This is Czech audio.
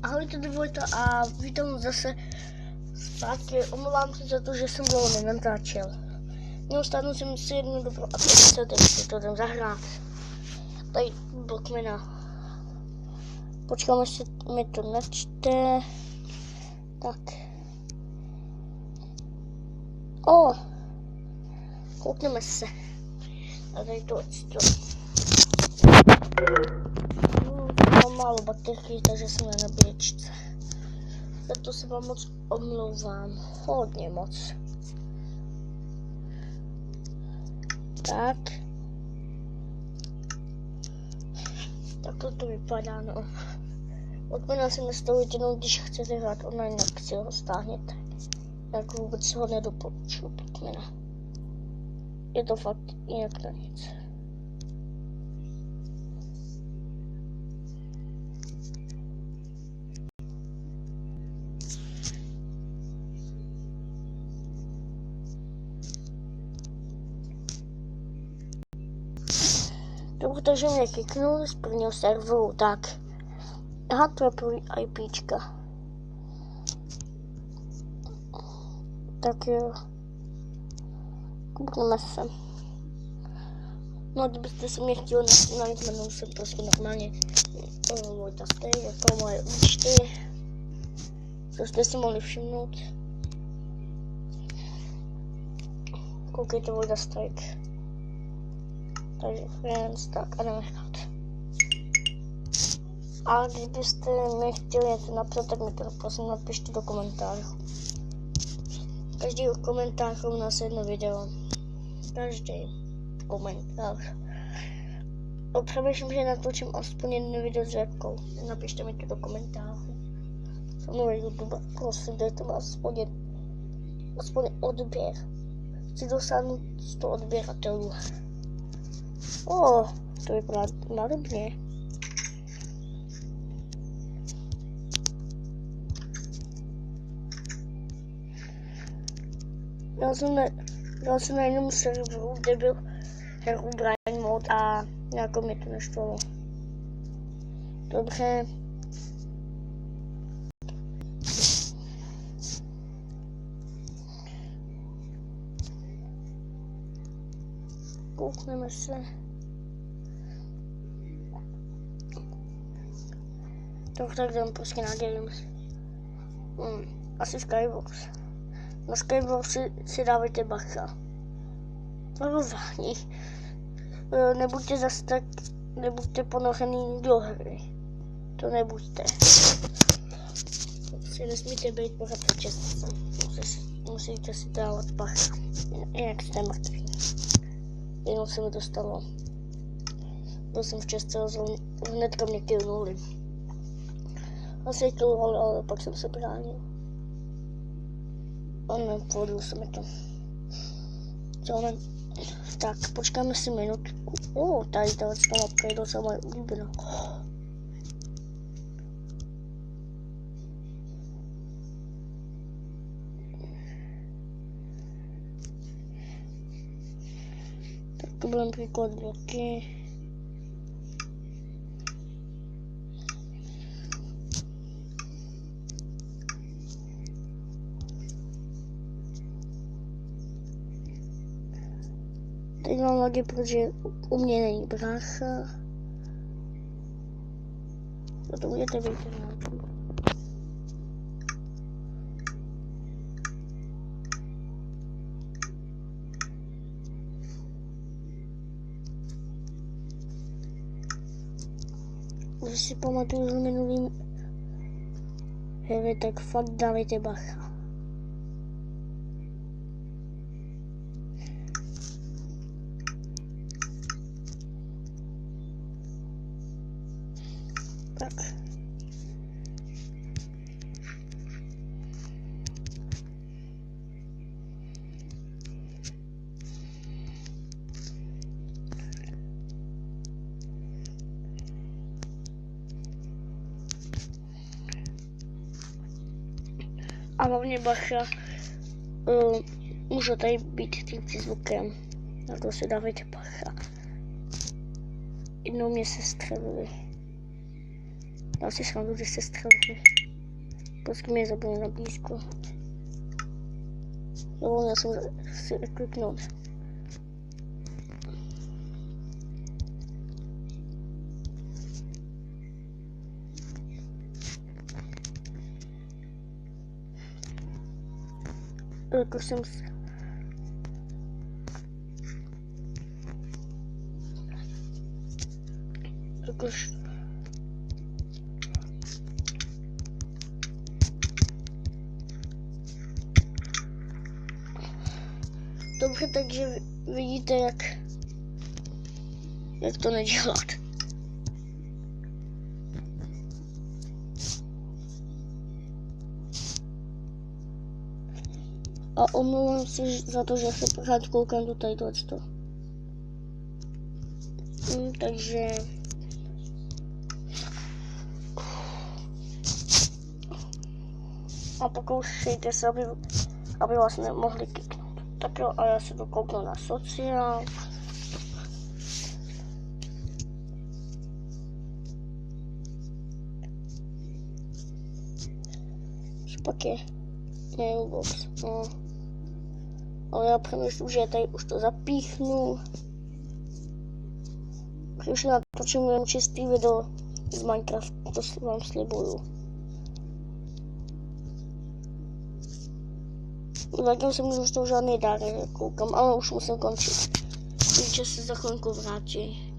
Ahojte Dvojta a vítám zase zpátky. Omlouvám se za to, že jsem dlouho nenatáčel. Neustále jsem si jednu dobrou aplikaci, tak si to jdem zahrát. Tady blokmena. Počkám, jestli mi to načte. Tak. Koukneme se. A tady to odstřel. Mám málo baterky, takže jsem na nabíječce. Za to se vám moc omlouvám. Hodně moc. Tak. Takhle to vypadá, no. Odměna si nastavujte jenom, když chcete hrát online, tak si ho stáhněte. Jak vůbec ho nedoporučuji, odměna. Je to fakt jinak na nic. Takže mě kliknul z prvního serveru, tak. Aha, to je první IPčka. Tak jo. Koukneme se. No, kdybyste se mě chtěli najít, jmenuji se prostě normálně Vojta Stay, jako moje účty. Co jste si mohli všimnout. Koukejte Vojta Stay. Takže friends, tak a jdeme hrát. A kdybyste mi chtěli něco napsat, tak mi to prosím napište do komentářů. Každý komentář u nás jedno video. Každý komentář. Přemýšlím, že natočím aspoň jedno video s Řepkou. Napište mi to do komentářů. Jsem nový youtuber, prosím, dejte mi aspoň odběr. Chci dosáhnout 100 odběratelů. To vypadá nádobně. Já jsem na jednom serveru, kde byl Herobrine mod a nějakou mě to neštvalo. Dobře. Koukneme se. Tak jdem prostě na Games. Asi Skybox. Na Skybox si dávajte bacha. Varování. Nebuďte ponořený do hry. To nebuďte. Si nesmíte být pořád v čestce. Musíte si dávat bacha. Jinak jste mrtví. Jenom se mi to stalo. Byl jsem v čestce a hnedka mě killnuli. Asi killovali, ale pak jsem se bránil. A nepovedlo se mi to. Tak, počkáme si minutku. Tady ta mapka je docela moje oblíbená. Tak to budeme příklad bloky. Teď mám lagi, protože u mě není brácha. To můžete být nějaký. Když si pamatuju z minulým hry, tak fakt dávejte bacha. Tak. A hlavně bacha, můžu tady být tím zvukem. Na to si dávejte bacha. Jednou mě se střelili. Já si srandu, že se střelí. Počkej, mě zabili na blízko. Dovolil jsem si kliknout. Jakož jsem jakož dobře, takže vidíte, jak to nedělat. A omlouvám se za to, že se pořád koukám do tady tohleto. Takže a pokoušejte se, aby vás nemohli kliknout. Tak jo, a já se dokouknu na sociál. Co pak je? Mailbox. No. Ale já přemýšlím, že tady už to zapíchnu. Když natočím jen čistý video z Minecraftu, to vám slibuju. Zatím jsem nedostal žádný dárek, koukám, ale už musím končit. Takže se za chvilku vrátí.